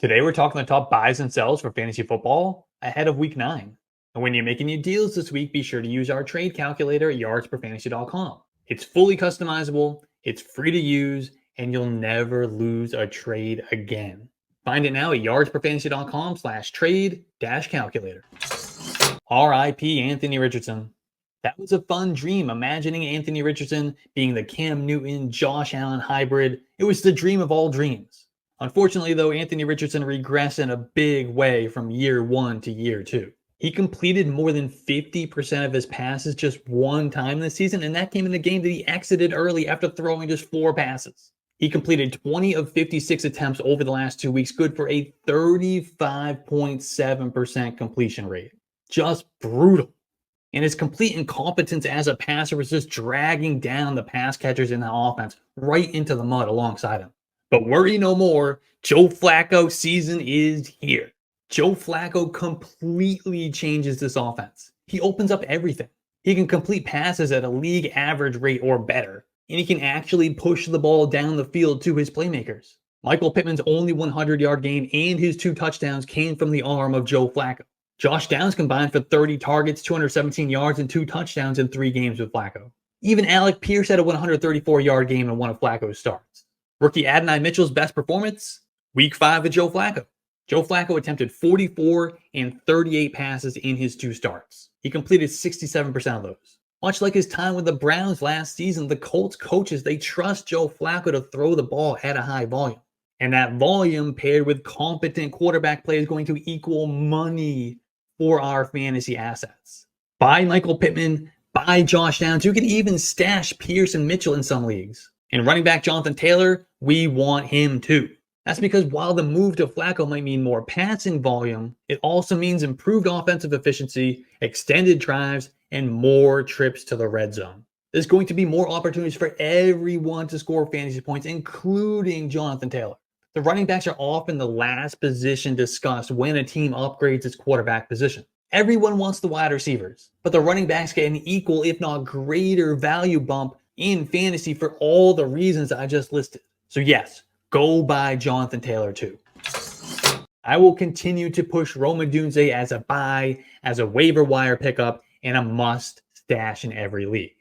Today we're talking the top buys and sells for fantasy football ahead of week 9. And when you're making your deals this week, be sure to use our trade calculator at yardsperfantasy.com. It's fully customizable, it's free to use, and you'll never lose a trade again. Find it now at yardsperfantasy.com/trade-calculator. RIP Anthony Richardson. That was a fun dream, imagining Anthony Richardson being the Cam Newton, Josh Allen hybrid. It was the dream of all dreams. Unfortunately, though, Anthony Richardson regressed in a big way from year 1 to year 2. He completed more than 50% of his passes just one time this season, and that came in the game that he exited early after throwing just 4 passes. He completed 20 of 56 attempts over the last 2 weeks, good for a 35.7% completion rate. Just brutal. And his complete incompetence as a passer was just dragging down the pass catchers in the offense right into the mud alongside him. But worry no more, Joe Flacco season is here. Joe Flacco completely changes this offense. He opens up everything. He can complete passes at a league average rate or better, and he can actually push the ball down the field to his playmakers. Michael Pittman's only 100-yard game and his 2 touchdowns came from the arm of Joe Flacco. Josh Downs combined for 30 targets, 217 yards, and 2 touchdowns in 3 games with Flacco. Even Alec Pierce had a 134-yard game in one of Flacco's starts. Rookie Adonai Mitchell's best performance? Week 5 with Joe Flacco. Joe Flacco attempted 44 and 38 passes in his 2 starts. He completed 67% of those. Much like his time with the Browns last season, the Colts coaches, they trust Joe Flacco to throw the ball at a high volume. And that volume paired with competent quarterback play is going to equal money for our fantasy assets. Buy Michael Pittman, buy Josh Downs. You can even stash Pierce and Mitchell in some leagues. And running back Jonathan Taylor, we want him too. That's because while the move to Flacco might mean more passing volume, it also means improved offensive efficiency, extended drives, and more trips to the red zone. There's going to be more opportunities for everyone to score fantasy points, including Jonathan Taylor. The running backs are often the last position discussed when a team upgrades its quarterback position. Everyone wants the wide receivers, but the running backs get an equal, if not greater, value bump in fantasy for all the reasons I just listed. So yes, go buy Jonathan Taylor too. I will continue to push Rome Odunze as a buy, as a waiver wire pickup, and a must stash in every league.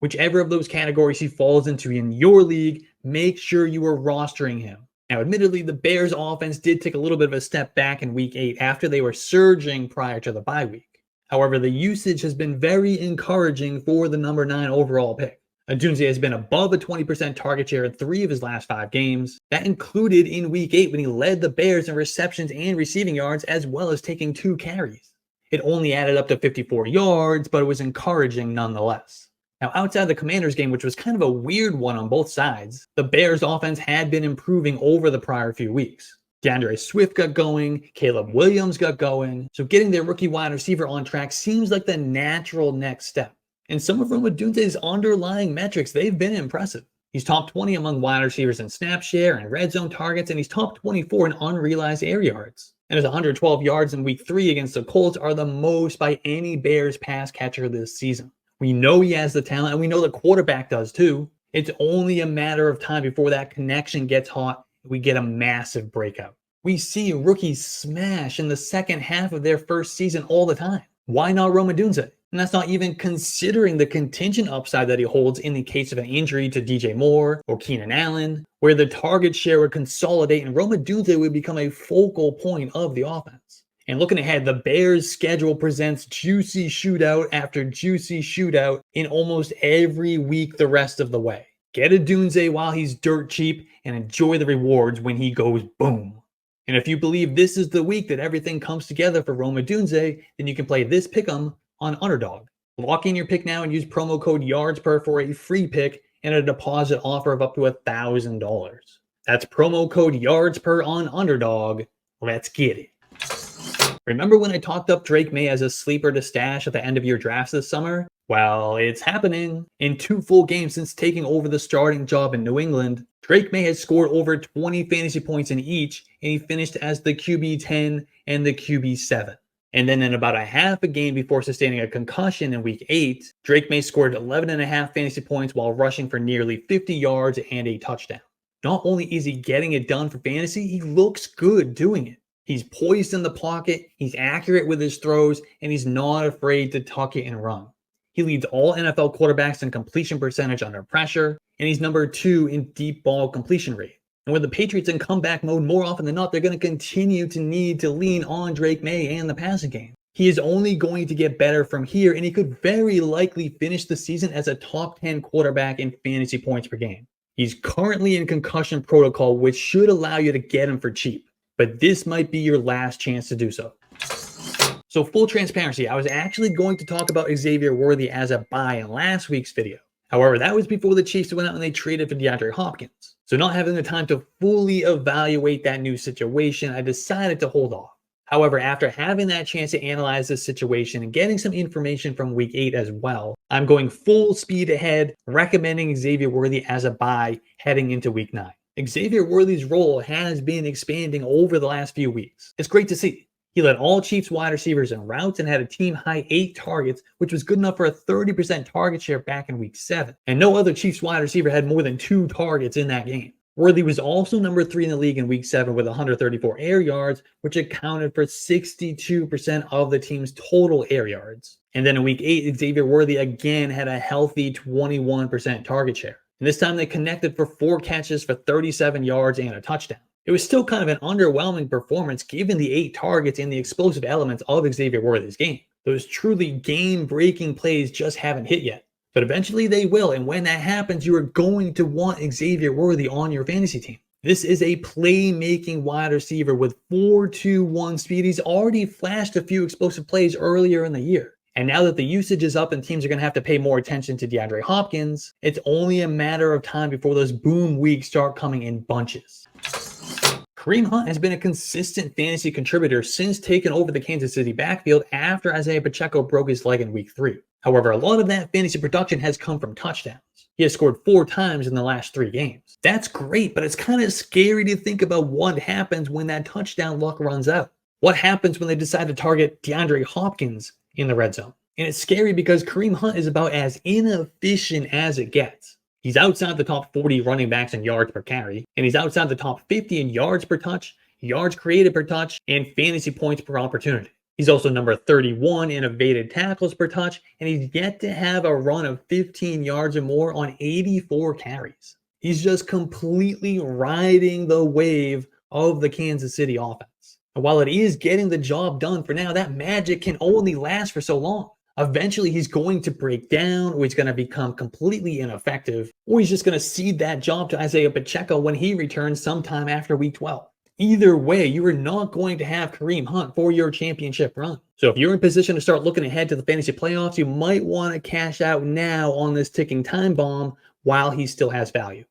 Whichever of those categories he falls into in your league, make sure you are rostering him. Now, admittedly, the Bears' offense did take a little bit of a step back in week 8 after they were surging prior to the bye week. However, the usage has been very encouraging for the number 9 overall pick. Odunze has been above a 20% target share in 3 of his last 5 games. That included in week 8 when he led the Bears in receptions and receiving yards, as well as taking 2 carries. It only added up to 54 yards, but it was encouraging nonetheless. Now, outside the Commanders game, which was kind of a weird one on both sides, the Bears offense had been improving over the prior few weeks. DeAndre Swift got going, Caleb Williams got going, so getting their rookie wide receiver on track seems like the natural next step. And some of Rome Odunze's underlying metrics, they've been impressive. He's top 20 among wide receivers in snap share and red zone targets, and he's top 24 in unrealized air yards. And his 112 yards in week 3 against the Colts are the most by any Bears pass catcher this season. We know he has the talent, and we know the quarterback does too. It's only a matter of time before that connection gets hot and we get a massive breakout. We see rookies smash in the second half of their first season all the time. Why not Rome Odunze? And that's not even considering the contingent upside that he holds in the case of an injury to DJ Moore or Keenan Allen, where the target share would consolidate and Rome Odunze would become a focal point of the offense. And looking ahead, the Bears' schedule presents juicy shootout after juicy shootout in almost every week the rest of the way. Get Odunze while he's dirt cheap and enjoy the rewards when he goes boom. And if you believe this is the week that everything comes together for Rome Odunze, then you can play this pick'em on Underdog. Lock in your pick now and use promo code YARDSPER for a free pick and a deposit offer of up to $1,000. That's promo code YARDSPER on Underdog. Let's get it. Remember when I talked up Drake Maye as a sleeper to stash at the end of your drafts this summer? Well, it's happening. In 2 full games since taking over the starting job in New England, Drake Maye has scored over 20 fantasy points in each, and he finished as the QB 10 and the QB 7. And then in about a half a game before sustaining a concussion in week 8, Drake Maye scored 11.5 fantasy points while rushing for nearly 50 yards and a touchdown. Not only is he getting it done for fantasy, he looks good doing it. He's poised in the pocket, he's accurate with his throws, and he's not afraid to tuck it and run. He leads all NFL quarterbacks in completion percentage under pressure, and he's number 2 in deep ball completion rate. And with the Patriots in comeback mode, more often than not, they're going to continue to need to lean on Drake Maye and the passing game. He is only going to get better from here, and he could very likely finish the season as a top 10 quarterback in fantasy points per game. He's currently in concussion protocol, which should allow you to get him for cheap, but this might be your last chance to do so. So full transparency, I was actually going to talk about Xavier Worthy as a buy in last week's video. However, that was before the Chiefs went out and they traded for DeAndre Hopkins. So not having the time to fully evaluate that new situation, I decided to hold off. However, after having that chance to analyze this situation and getting some information from week 8 as well, I'm going full speed ahead, recommending Xavier Worthy as a buy heading into week 9. Xavier Worthy's role has been expanding over the last few weeks. It's great to see. He led all Chiefs wide receivers in routes and had a team-high 8 targets, which was good enough for a 30% target share back in week 7. And no other Chiefs wide receiver had more than 2 targets in that game. Worthy was also number 3 in the league in week 7 with 134 air yards, which accounted for 62% of the team's total air yards. And then in week 8, Xavier Worthy again had a healthy 21% target share. And this time they connected for 4 catches for 37 yards and a touchdown. It was still kind of an underwhelming performance given the 8 targets and the explosive elements of Xavier Worthy's game. Those truly game-breaking plays just haven't hit yet. But eventually they will, and when that happens, you are going to want Xavier Worthy on your fantasy team. This is a playmaking wide receiver with 4.21 speed. He's already flashed a few explosive plays earlier in the year. And now that the usage is up and teams are going to have to pay more attention to DeAndre Hopkins, it's only a matter of time before those boom weeks start coming in bunches. Kareem Hunt has been a consistent fantasy contributor since taking over the Kansas City backfield after Isaiah Pacheco broke his leg in week 3. However, a lot of that fantasy production has come from touchdowns. He has scored 4 times in the last 3 games. That's great, but it's kind of scary to think about what happens when that touchdown luck runs out. What happens when they decide to target DeAndre Hopkins in the red zone? And it's scary because Kareem Hunt is about as inefficient as it gets. He's outside the top 40 running backs in yards per carry, and he's outside the top 50 in yards per touch, yards created per touch, and fantasy points per opportunity. He's also number 31 in evaded tackles per touch, and he's yet to have a run of 15 yards or more on 84 carries. He's just completely riding the wave of the Kansas City offense. And while it is getting the job done for now, that magic can only last for so long. Eventually, he's going to break down, or he's going to become completely ineffective, or he's just going to cede that job to Isaiah Pacheco when he returns sometime after week 12. Either way, you are not going to have Kareem Hunt for your championship run. So if you're in position to start looking ahead to the fantasy playoffs, you might want to cash out now on this ticking time bomb while he still has value.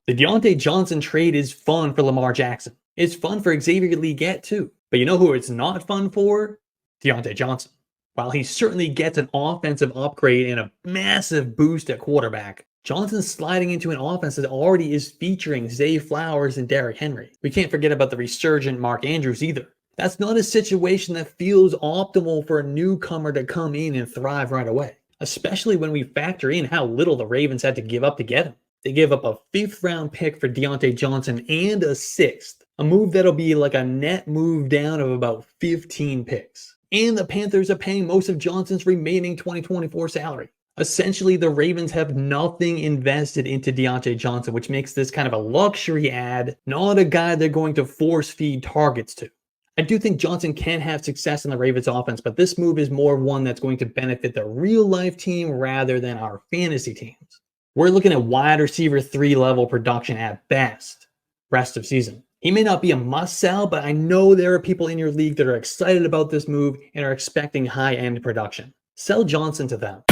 The Diontae Johnson trade is fun for Lamar Jackson. It's fun for Xavier Worthy too. But you know who it's not fun for? Diontae Johnson. While he certainly gets an offensive upgrade and a massive boost at quarterback, Johnson's sliding into an offense that already is featuring Zay Flowers and Derrick Henry. We can't forget about the resurgent Mark Andrews either. That's not a situation that feels optimal for a newcomer to come in and thrive right away, especially when we factor in how little the Ravens had to give up to get him. They gave up a 5th round pick for Diontae Johnson and a 6th, a move that'll be like a net move down of about 15 picks. And the Panthers are paying most of Johnson's remaining 2024 salary. Essentially, the Ravens have nothing invested into Diontae Johnson, which makes this kind of a luxury ad, not a guy they're going to force feed targets to. I do think Johnson can have success in the Ravens offense, but this move is more one that's going to benefit the real life team rather than our fantasy teams. We're looking at wide receiver 3 level production at best rest of season. He may not be a must sell, but I know there are people in your league that are excited about this move and are expecting high end production. Sell Johnson to them.